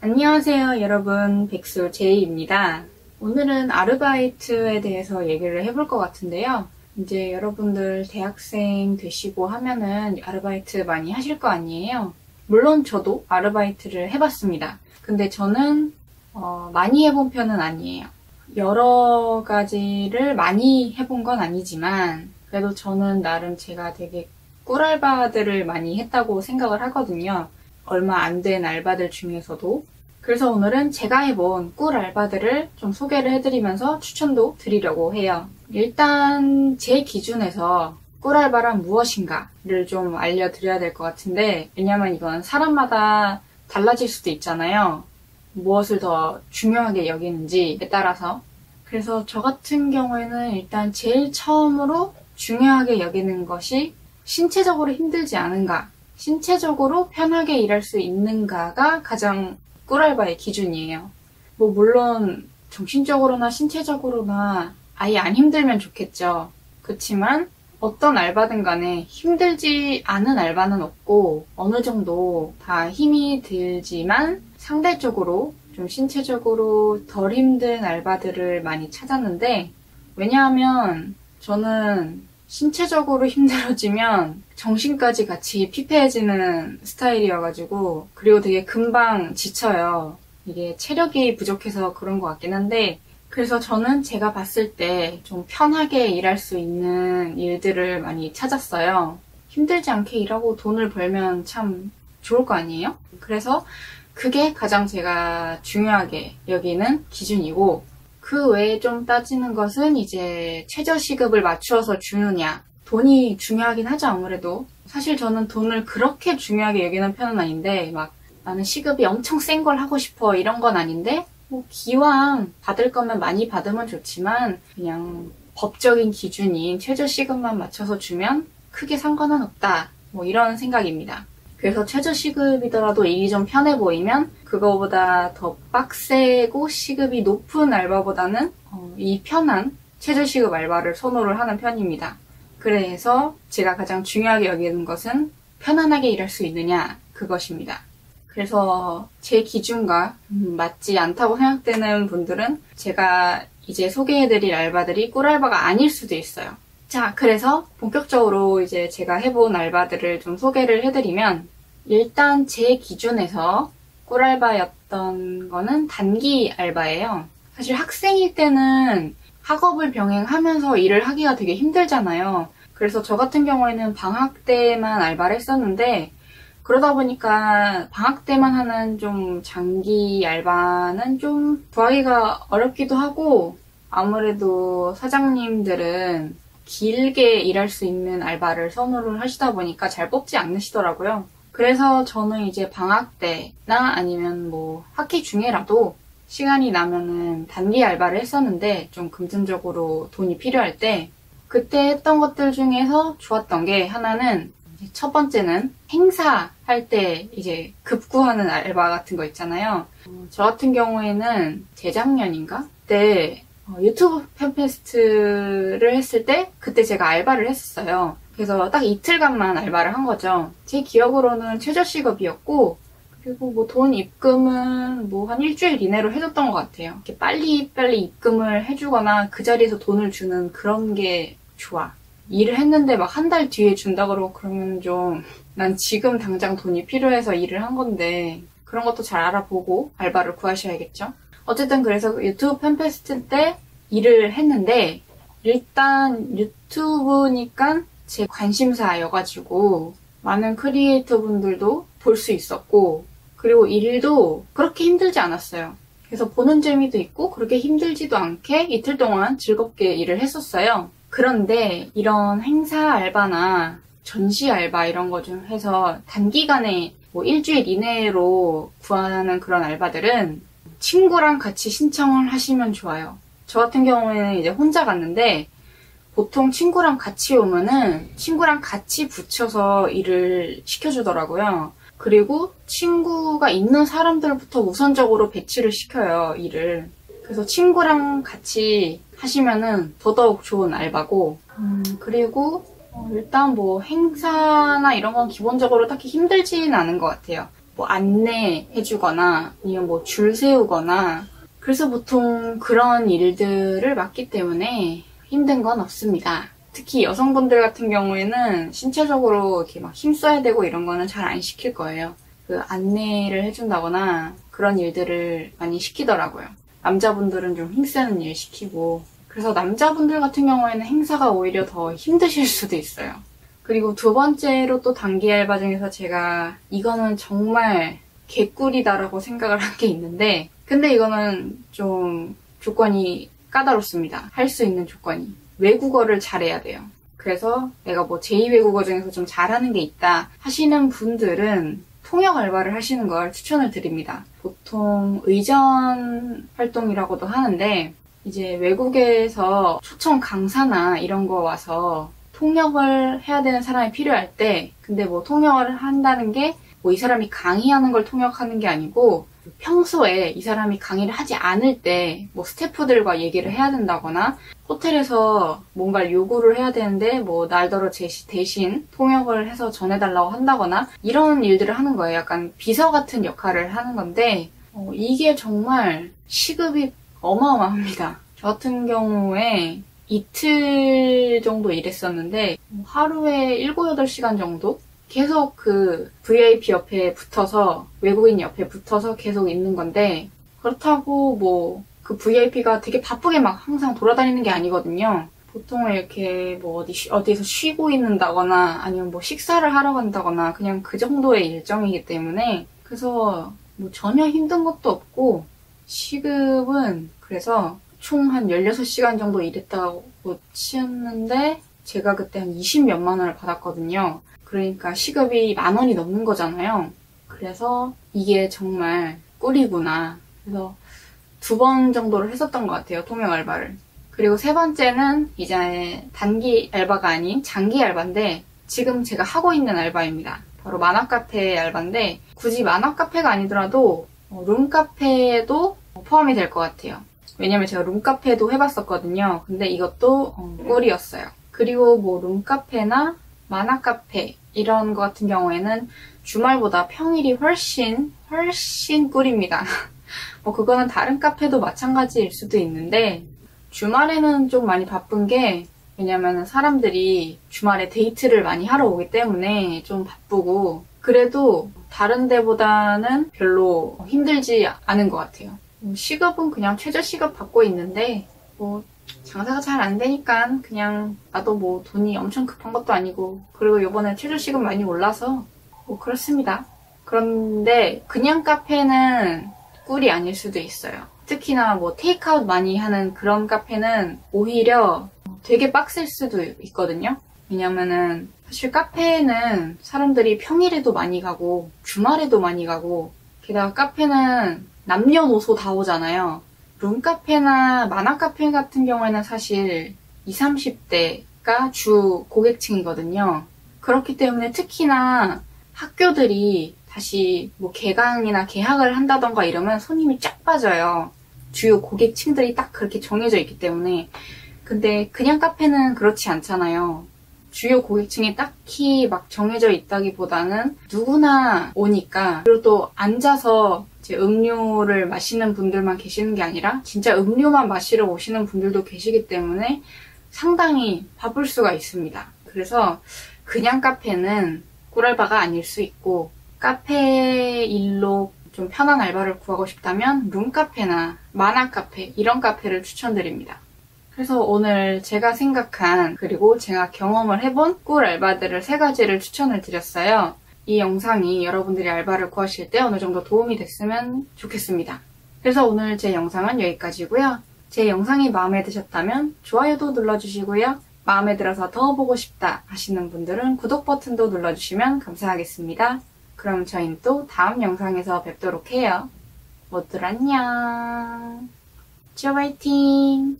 안녕하세요, 여러분. 백수 제이입니다. 오늘은 아르바이트에 대해서 얘기를 해볼 것 같은데요. 이제 여러분들 대학생 되시고 하면은 아르바이트 많이 하실 거 아니에요? 물론 저도 아르바이트를 해봤습니다. 근데 저는 많이 해본 편은 아니에요. 여러 가지를 많이 해본 건 아니지만 그래도 저는 나름 제가 되게 꿀알바들을 많이 했다고 생각을 하거든요. 얼마 안 된 알바들 중에서도. 그래서 오늘은 제가 해본 꿀 알바들을 좀 소개를 해드리면서 추천도 드리려고 해요. 일단 제 기준에서 꿀 알바란 무엇인가를 좀 알려드려야 될 것 같은데, 왜냐면 이건 사람마다 달라질 수도 있잖아요. 무엇을 더 중요하게 여기는지에 따라서. 그래서 저 같은 경우에는 일단 제일 처음으로 중요하게 여기는 것이 신체적으로 힘들지 않은가, 신체적으로 편하게 일할 수 있는가가 가장 꿀알바의 기준이에요. 물론 정신적으로나 신체적으로나 아예 안 힘들면 좋겠죠. 그렇지만 어떤 알바든 간에 힘들지 않은 알바는 없고 어느 정도 다 힘이 들지만 상대적으로 좀 신체적으로 덜 힘든 알바들을 많이 찾았는데, 왜냐하면 저는 신체적으로 힘들어지면 정신까지 같이 피폐해지는 스타일이어가지고, 그리고 되게 금방 지쳐요. 이게 체력이 부족해서 그런 것 같긴 한데, 그래서 저는 제가 봤을 때 좀 편하게 일할 수 있는 일들을 많이 찾았어요. 힘들지 않게 일하고 돈을 벌면 참 좋을 거 아니에요? 그래서 그게 가장 제가 중요하게 여기는 기준이고, 그 외에 좀 따지는 것은 이제 최저시급을 맞추어서 주느냐. 돈이 중요하긴 하죠, 아무래도. 사실 저는 돈을 그렇게 중요하게 여기는 편은 아닌데, 막 나는 시급이 엄청 센 걸 하고 싶어 이런 건 아닌데, 기왕 받을 거면 많이 받으면 좋지만 그냥 법적인 기준인 최저시급만 맞춰서 주면 크게 상관은 없다. 이런 생각입니다. 그래서 최저시급이더라도 일이 좀 편해 보이면 그거보다 더 빡세고 시급이 높은 알바보다는 이 편한 최저시급 알바를 선호를 하는 편입니다. 그래서 제가 가장 중요하게 여기는 것은 편안하게 일할 수 있느냐, 그것입니다. 그래서 제 기준과 맞지 않다고 생각되는 분들은 제가 이제 소개해드릴 알바들이 꿀알바가 아닐 수도 있어요. 자, 그래서 본격적으로 이제 제가 해본 알바들을 좀 소개를 해드리면, 일단 제 기준에서 꿀알바였던 거는 단기 알바예요. 사실 학생일 때는 학업을 병행하면서 일을 하기가 되게 힘들잖아요. 그래서 저 같은 경우에는 방학 때만 알바를 했었는데, 그러다 보니까 방학 때만 하는 좀 장기 알바는 좀 구하기가 어렵기도 하고, 아무래도 사장님들은 길게 일할 수 있는 알바를 선호를 하시다 보니까 잘 뽑지 않으시더라고요. 그래서 저는 이제 방학 때나 아니면 학기 중에라도 시간이 나면은 단기 알바를 했었는데, 좀 금전적으로 돈이 필요할 때 그때 했던 것들 중에서 좋았던 게 하나는, 첫 번째는 행사할 때 이제 급구하는 알바 같은 거 있잖아요. 저 같은 경우에는 재작년인가? 그때 유튜브 팬페스트를 했을 때 그때 제가 알바를 했었어요. 그래서 딱 이틀간만 알바를 한 거죠. 제 기억으로는 최저시급이었고, 그리고 돈 입금은 한 일주일 이내로 해줬던 것 같아요. 이렇게 빨리 입금을 해주거나 그 자리에서 돈을 주는 그런 게 좋아. 일을 했는데 막 한 달 뒤에 준다 그러면 좀, 난 지금 당장 돈이 필요해서 일을 한 건데, 그런 것도 잘 알아보고 알바를 구하셔야겠죠? 어쨌든 그래서 유튜브 팬페스트 때 일을 했는데, 일단 유튜브니까 제 관심사여가지고 많은 크리에이터 분들도 볼 수 있었고, 그리고 일도 그렇게 힘들지 않았어요. 그래서 보는 재미도 있고 그렇게 힘들지도 않게 이틀 동안 즐겁게 일을 했었어요. 그런데 이런 행사 알바나 전시 알바 이런 거 좀 해서 단기간에 일주일 이내로 구하는 그런 알바들은 친구랑 같이 신청을 하시면 좋아요. 저 같은 경우에는 이제 혼자 갔는데, 보통 친구랑 같이 오면은 친구랑 같이 붙여서 일을 시켜주더라고요. 그리고 친구가 있는 사람들부터 우선적으로 배치를 시켜요, 일을. 그래서 친구랑 같이 하시면은 더더욱 좋은 알바고, 그리고 일단 행사나 이런 건 기본적으로 딱히 힘들지는 않은 것 같아요. 뭐 안내해주거나 아니면 뭐 줄 세우거나 그래서 보통 그런 일들을 맡기 때문에 힘든 건 없습니다. 특히 여성분들 같은 경우에는 신체적으로 이렇게 막 힘써야 되고 이런 거는 잘 안 시킬 거예요. 그 안내를 해준다거나 그런 일들을 많이 시키더라고요. 남자분들은 좀 힘쓰는 일 시키고 그래서 남자분들 같은 경우에는 행사가 오히려 더 힘드실 수도 있어요. 그리고 두 번째로 또 단기 알바 중에서 제가 이거는 정말 개꿀이다라고 생각을 한 게 있는데 근데 이거는 좀 조건이 까다롭습니다. 할 수 있는 조건이. 외국어를 잘해야 돼요. 그래서 내가 뭐 제2외국어 중에서 좀 잘하는 게 있다 하시는 분들은 통역 알바를 하시는 걸 추천을 드립니다. 보통 의전 활동이라고도 하는데 이제 외국에서 초청 강사나 이런 거 와서 통역을 해야 되는 사람이 필요할 때 근데 뭐 통역을 한다는 게 뭐 이 사람이 강의하는 걸 통역하는 게 아니고 평소에 이 사람이 강의를 하지 않을 때 뭐 스태프들과 얘기를 해야 된다거나 호텔에서 뭔가를 요구를 해야 되는데 뭐 날더러 대신 통역을 해서 전해달라고 한다거나 이런 일들을 하는 거예요. 약간 비서 같은 역할을 하는 건데 이게 정말 시급이 어마어마합니다. 저 같은 경우에 이틀 정도 일했었는데 하루에 7, 8시간 정도 계속 그 VIP 옆에 붙어서 외국인 옆에 붙어서 계속 있는 건데 그렇다고 뭐 그 VIP가 되게 바쁘게 막 항상 돌아다니는 게 아니거든요. 보통 이렇게 뭐 어디에서 쉬고 있는다거나 아니면 뭐 식사를 하러 간다거나 그냥 그 정도의 일정이기 때문에 그래서 뭐 전혀 힘든 것도 없고 시급은 그래서 총 한 16시간 정도 일했다고 치었는데 제가 그때 한 20몇만 원을 받았거든요. 그러니까 시급이 10,000원이 넘는 거잖아요. 그래서 이게 정말 꿀이구나. 그래서 2번 정도를 했었던 것 같아요. 통역 알바를. 그리고 세 번째는 이제 단기 알바가 아닌 장기 알바인데 지금 제가 하고 있는 알바입니다. 바로 만화카페 알바인데 굳이 만화카페가 아니더라도 룸카페도 포함이 될 것 같아요. 왜냐면 제가 룸카페도 해봤었거든요. 근데 이것도 꿀이었어요. 그리고 뭐 룸카페나 만화카페 이런 거 같은 경우에는 주말보다 평일이 훨씬 꿀입니다. 뭐 그거는 다른 카페도 마찬가지일 수도 있는데 주말에는 좀 많이 바쁜 게 왜냐면 사람들이 주말에 데이트를 많이 하러 오기 때문에 좀 바쁘고 그래도 다른 데보다는 별로 힘들지 않은 것 같아요. 시급은 그냥 최저 시급 받고 있는데 뭐 장사가 잘 안 되니까 그냥 나도 뭐 돈이 엄청 급한 것도 아니고 그리고 이번에 최저 시급 많이 올라서 뭐 그렇습니다. 그런데 그냥 카페는 꿀이 아닐 수도 있어요. 특히나 뭐 테이크아웃 많이 하는 그런 카페는 오히려 되게 빡셀 수도 있거든요. 왜냐면은 사실 카페에는 사람들이 평일에도 많이 가고 주말에도 많이 가고 게다가 카페는 남녀노소 다 오잖아요. 룸카페나 만화카페 같은 경우에는 사실 20, 30대가 주 고객층이거든요. 그렇기 때문에 특히나 학교들이 다시 뭐 개강이나 개학을 한다던가 이러면 손님이 쫙 빠져요. 주요 고객층들이 딱 그렇게 정해져 있기 때문에. 근데 그냥 카페는 그렇지 않잖아요. 주요 고객층이 딱히 막 정해져 있다기보다는 누구나 오니까 그리고 또 앉아서 이제 음료를 마시는 분들만 계시는 게 아니라 진짜 음료만 마시러 오시는 분들도 계시기 때문에 상당히 바쁠 수가 있습니다. 그래서 그냥 카페는 꿀알바가 아닐 수 있고 카페 일로 좀 편한 알바를 구하고 싶다면 룸카페나 만화카페 이런 카페를 추천드립니다. 그래서 오늘 제가 생각한 그리고 제가 경험을 해본 꿀 알바들을 3가지를 추천을 드렸어요. 이 영상이 여러분들이 알바를 구하실 때 어느 정도 도움이 됐으면 좋겠습니다. 그래서 오늘 제 영상은 여기까지고요. 제 영상이 마음에 드셨다면 좋아요도 눌러주시고요. 마음에 들어서 더 보고 싶다 하시는 분들은 구독 버튼도 눌러주시면 감사하겠습니다. 그럼 저희는 또 다음 영상에서 뵙도록 해요. 모두 안녕. 쭈 화이팅!